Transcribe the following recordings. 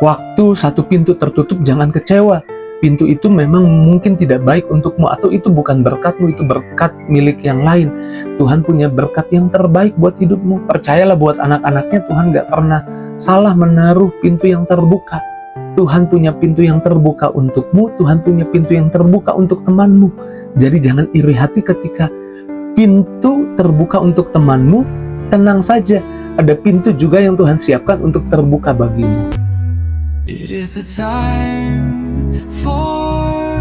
Waktu satu pintu tertutup, jangan kecewa. Pintu itu memang mungkin tidak baik untukmu, atau itu bukan berkatmu, itu berkat milik yang lain. Tuhan punya berkat yang terbaik buat hidupmu. Percayalah, buat anak-anaknya Tuhan gak pernah salah menaruh pintu yang terbuka. Tuhan punya pintu yang terbuka untukmu, Tuhan punya pintu yang terbuka untuk temanmu. Jadi jangan iri hati ketika pintu terbuka untuk temanmu. Tenang saja, ada pintu juga yang Tuhan siapkan untuk terbuka bagimu. It is the time for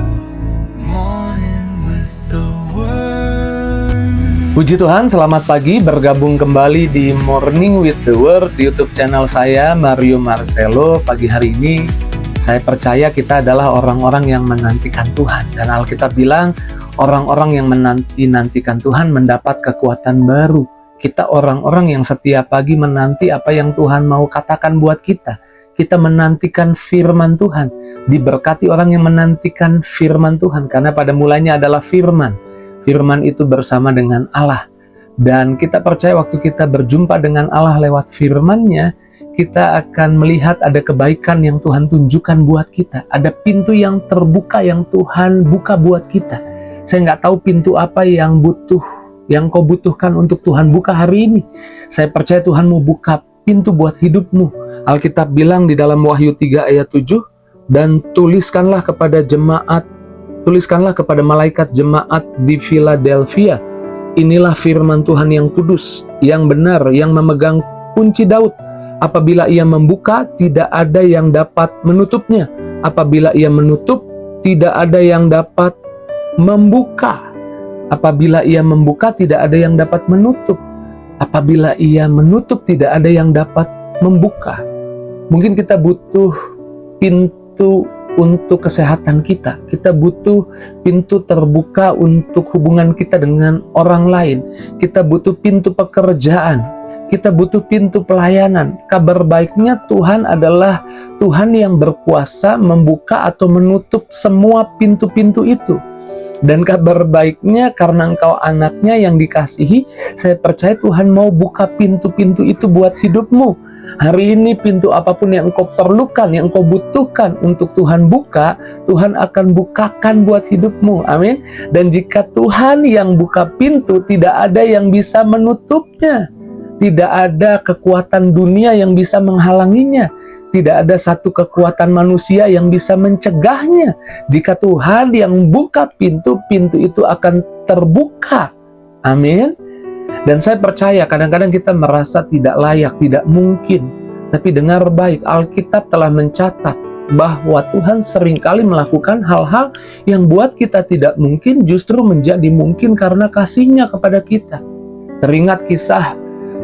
morning with the word. Puji Tuhan, selamat pagi, bergabung kembali di Morning with the Word di YouTube channel saya, Mario Marcelo. Pagi hari ini, saya percaya kita adalah orang-orang yang menantikan Tuhan. Dan Alkitab bilang, orang-orang yang menanti-nantikan Tuhan mendapat kekuatan baru. Kita orang-orang yang setiap pagi menanti apa yang Tuhan mau katakan buat kita. Kita menantikan firman Tuhan. Diberkati orang yang menantikan firman Tuhan, karena pada mulanya adalah firman. Firman itu bersama dengan Allah. Dan kita percaya waktu kita berjumpa dengan Allah lewat firman-Nya, kita akan melihat ada kebaikan yang Tuhan tunjukkan buat kita. Ada pintu yang terbuka yang Tuhan buka buat kita. Saya nggak tahu pintu apa yang kau butuhkan untuk Tuhan buka hari ini. Saya percaya Tuhan mau buka pintu buat hidupmu. Alkitab bilang di dalam Wahyu 3 ayat 7, dan tuliskanlah kepada malaikat jemaat di Philadelphia, inilah firman Tuhan yang kudus, yang benar, yang memegang kunci Daud. Apabila ia membuka, tidak ada yang dapat menutupnya. Apabila ia menutup, tidak ada yang dapat membuka. Apabila ia membuka, tidak ada yang dapat menutup. Apabila ia menutup, tidak ada yang dapat membuka. Mungkin kita butuh pintu untuk kesehatan kita. Kita butuh pintu terbuka untuk hubungan kita dengan orang lain. Kita butuh pintu pekerjaan. Kita butuh pintu pelayanan. Kabar baiknya, Tuhan adalah Tuhan yang berkuasa membuka atau menutup semua pintu-pintu itu. Dan kabar baiknya, karena engkau anaknya yang dikasihi, saya percaya Tuhan mau buka pintu-pintu itu buat hidupmu. Hari ini pintu apapun yang engkau perlukan, yang engkau butuhkan untuk Tuhan buka, Tuhan akan bukakan buat hidupmu. Amin. Dan jika Tuhan yang buka pintu, tidak ada yang bisa menutupnya. Tidak ada kekuatan dunia yang bisa menghalanginya. Tidak ada satu kekuatan manusia yang bisa mencegahnya. Jika Tuhan yang buka pintu, pintu itu akan terbuka. Amin. Dan saya percaya kadang-kadang kita merasa tidak layak, tidak mungkin. Tapi dengar baik, Alkitab telah mencatat bahwa Tuhan seringkali melakukan hal-hal yang buat kita tidak mungkin justru menjadi mungkin karena kasih-Nya kepada kita. Teringat kisah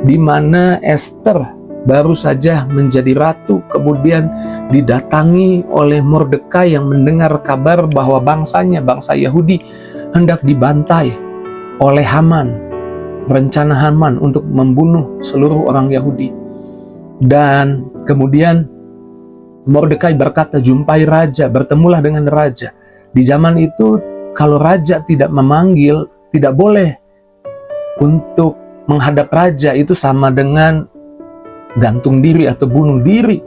di mana Esther baru saja menjadi ratu, kemudian didatangi oleh Mordekai yang mendengar kabar bahwa bangsanya, bangsa Yahudi, hendak dibantai oleh Haman. Rencana Haman untuk membunuh seluruh orang Yahudi. Dan kemudian Mordekai berkata, jumpai raja, bertemulah dengan raja. Di zaman itu, kalau raja tidak memanggil, tidak boleh untuk menghadap raja, itu sama dengan gantung diri atau bunuh diri,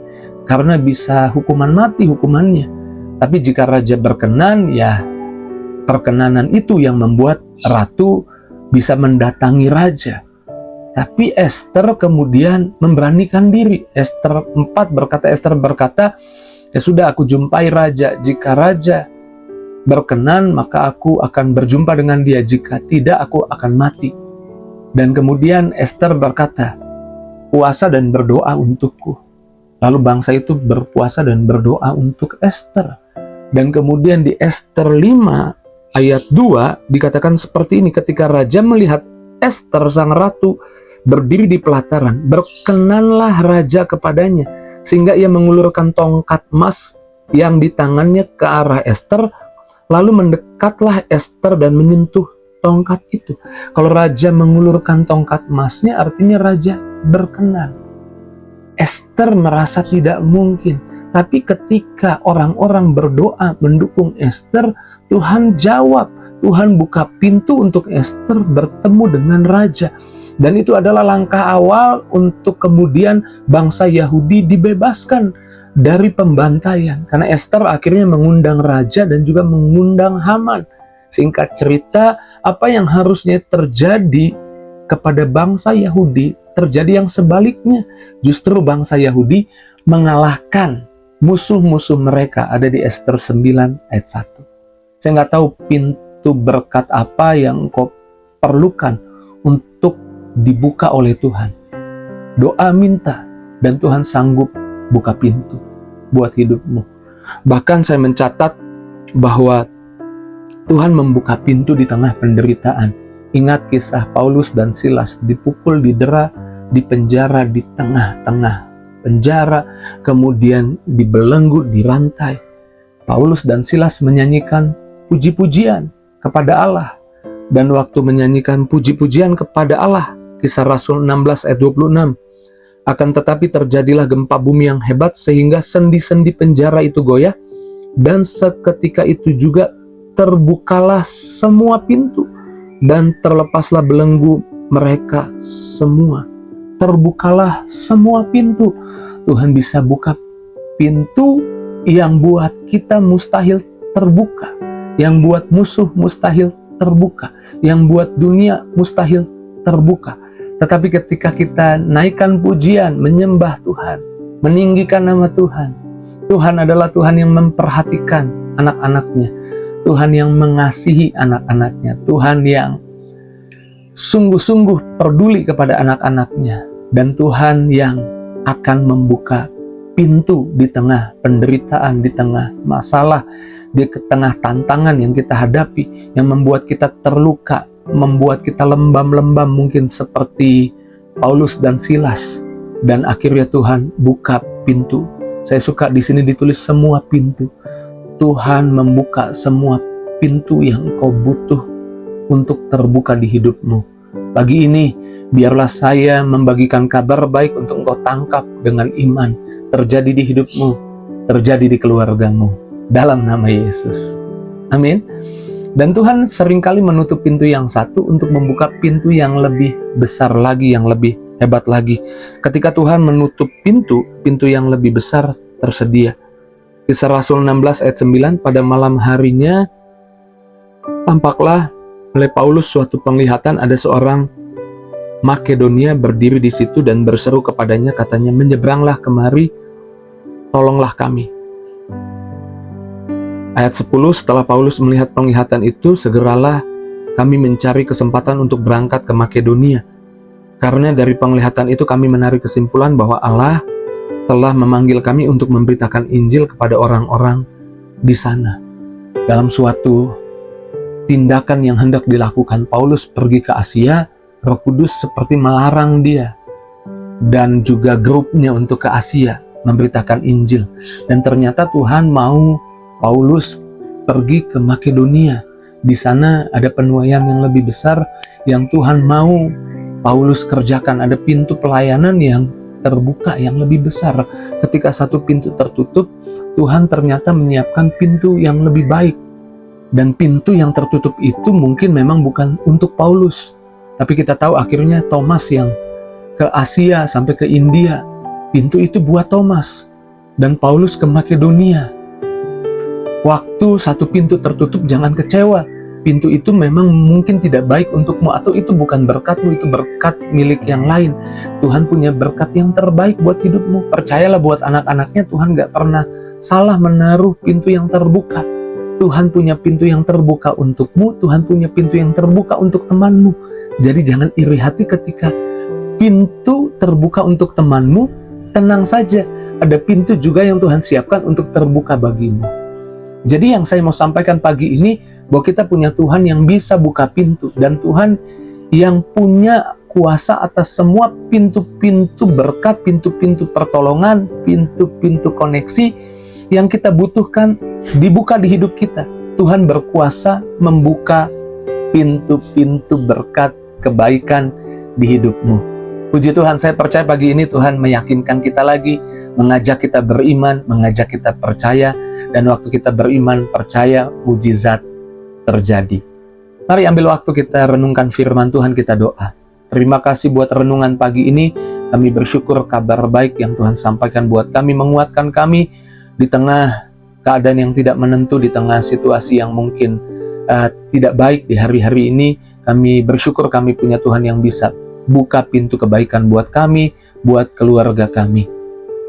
karena bisa hukuman mati hukumannya. Tapi jika raja berkenan, ya perkenanan itu yang membuat ratu bisa mendatangi raja. Tapi Esther kemudian memberanikan diri. Esther 4 berkata, ya sudah, aku jumpai raja. Jika raja berkenan, maka aku akan berjumpa dengan dia. Jika tidak, aku akan mati. Dan kemudian Esther berkata, puasa dan berdoa untukku. Lalu bangsa itu berpuasa dan berdoa untuk Esther. Dan kemudian di Esther 5 ayat 2 dikatakan seperti ini, ketika raja melihat Esther sang ratu berdiri di pelataran, berkenanlah raja kepadanya, sehingga ia mengulurkan tongkat emas yang di tangannya ke arah Esther, lalu mendekatlah Esther dan menyentuh tongkat itu. Kalau raja mengulurkan tongkat emasnya, artinya raja berkenan. Esther merasa tidak mungkin. Tapi ketika orang-orang berdoa mendukung Esther, Tuhan jawab. Tuhan buka pintu untuk Esther bertemu dengan raja. Dan itu adalah langkah awal untuk kemudian bangsa Yahudi dibebaskan. dari pembantaian. Karena Ester akhirnya mengundang raja dan juga mengundang Haman. Singkat cerita, apa yang harusnya terjadi kepada bangsa Yahudi terjadi yang sebaliknya. Justru bangsa Yahudi mengalahkan musuh-musuh mereka, ada di Ester 9 ayat 1. Saya nggak tahu pintu berkat apa yang engkau perlukan untuk dibuka oleh Tuhan. Doa minta dan Tuhan sanggup buka pintu buat hidupmu. Bahkan saya mencatat bahwa Tuhan membuka pintu di tengah penderitaan. Ingat kisah Paulus dan Silas dipukul, didera, dipenjara di tengah-tengah penjara, kemudian dibelenggu, dirantai. Paulus dan Silas menyanyikan puji-pujian kepada Allah. Dan waktu menyanyikan puji-pujian kepada Allah, Kisah Rasul 16 ayat 26, akan tetapi terjadilah gempa bumi yang hebat sehingga sendi-sendi penjara itu goyah, dan seketika itu juga terbukalah semua pintu dan terlepaslah belenggu mereka semua. Terbukalah semua pintu. Tuhan bisa buka pintu yang buat kita mustahil terbuka, yang buat musuh mustahil terbuka, yang buat dunia mustahil terbuka. Tetapi ketika kita naikkan pujian, menyembah Tuhan, meninggikan nama Tuhan, Tuhan adalah Tuhan yang memperhatikan anak-anaknya, Tuhan yang mengasihi anak-anaknya, Tuhan yang sungguh-sungguh peduli kepada anak-anaknya, dan Tuhan yang akan membuka pintu di tengah penderitaan, di tengah masalah, di tengah tantangan yang kita hadapi, yang membuat kita terluka, membuat kita lembam-lembam mungkin seperti Paulus dan Silas, dan akhirnya Tuhan buka pintu. Saya suka di sini ditulis semua pintu. Tuhan membuka semua pintu yang kau butuh untuk terbuka di hidupmu. Pagi ini, biarlah saya membagikan kabar baik untuk engkau tangkap dengan iman. Terjadi di hidupmu, terjadi di keluargamu, dalam nama Yesus. Amin. Dan Tuhan seringkali menutup pintu yang satu untuk membuka pintu yang lebih besar lagi, yang lebih hebat lagi. Ketika Tuhan menutup pintu, pintu yang lebih besar tersedia. Kisah Rasul 16 ayat 9, pada malam harinya tampaklah oleh Paulus suatu penglihatan, ada seorang Makedonia berdiri di situ dan berseru kepadanya, katanya, menyeberanglah kemari, tolonglah kami. Ayat 10, setelah Paulus melihat penglihatan itu, segeralah kami mencari kesempatan untuk berangkat ke Makedonia. Karena dari penglihatan itu kami menarik kesimpulan bahwa Allah telah memanggil kami untuk memberitakan Injil kepada orang-orang di sana. Dalam suatu tindakan yang hendak dilakukan Paulus pergi ke Asia, Roh Kudus seperti melarang dia dan juga grupnya untuk ke Asia memberitakan Injil. Dan ternyata Tuhan mau Paulus pergi ke Makedonia. Di sana ada penuaian yang lebih besar yang Tuhan mau Paulus kerjakan. Ada pintu pelayanan yang terbuka yang lebih besar. Ketika satu pintu tertutup, Tuhan ternyata menyiapkan pintu yang lebih baik. Dan pintu yang tertutup itu mungkin memang bukan untuk Paulus. Tapi kita tahu akhirnya Thomas yang ke Asia sampai ke India. Pintu itu buat Thomas. Dan Paulus ke Makedonia. Waktu satu pintu tertutup, jangan kecewa. Pintu itu memang mungkin tidak baik untukmu, atau itu bukan berkatmu, itu berkat milik yang lain. Tuhan punya berkat yang terbaik buat hidupmu. Percayalah, buat anak-anaknya Tuhan gak pernah salah menaruh pintu yang terbuka. Tuhan punya pintu yang terbuka untukmu, Tuhan punya pintu yang terbuka untuk temanmu. Jadi jangan iri hati ketika pintu terbuka untuk temanmu, tenang saja, ada pintu juga yang Tuhan siapkan untuk terbuka bagimu. Jadi yang saya mau sampaikan pagi ini, bahwa kita punya Tuhan yang bisa buka pintu, dan Tuhan yang punya kuasa atas semua pintu-pintu berkat, pintu-pintu pertolongan, pintu-pintu koneksi yang kita butuhkan dibuka di hidup kita. Tuhan berkuasa membuka pintu-pintu berkat, kebaikan di hidupmu. Puji Tuhan, saya percaya pagi ini Tuhan meyakinkan kita lagi, mengajak kita beriman, mengajak kita percaya, dan waktu kita beriman, percaya, mujizat terjadi. Mari ambil waktu kita renungkan firman Tuhan, kita doa. Terima kasih buat renungan pagi ini. Kami bersyukur kabar baik yang Tuhan sampaikan buat kami, menguatkan kami di tengah keadaan yang tidak menentu, di tengah situasi yang mungkin tidak baik di hari-hari ini. Kami bersyukur kami punya Tuhan yang bisa buka pintu kebaikan buat kami, buat keluarga kami.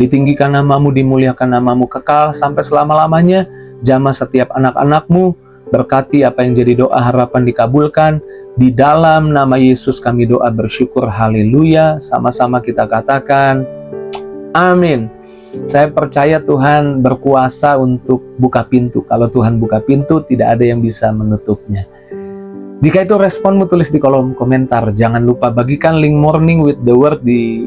Ditinggikan namamu, dimuliakan namamu kekal sampai selama-lamanya. Jamah setiap anak-anakmu, berkati apa yang jadi doa harapan dikabulkan. Di dalam nama Yesus kami doa bersyukur, haleluya. Sama-sama kita katakan, amin. Saya percaya Tuhan berkuasa untuk buka pintu. Kalau Tuhan buka pintu, tidak ada yang bisa menutupnya. Jika itu responmu, tulis di kolom komentar. Jangan lupa bagikan link Morning with the Word di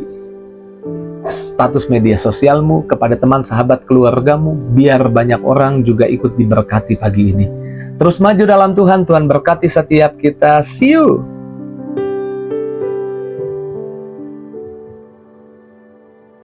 status media sosialmu kepada teman, sahabat, keluargamu, biar banyak orang juga ikut diberkati pagi ini. Terus maju dalam Tuhan, Tuhan berkati setiap kita. See you!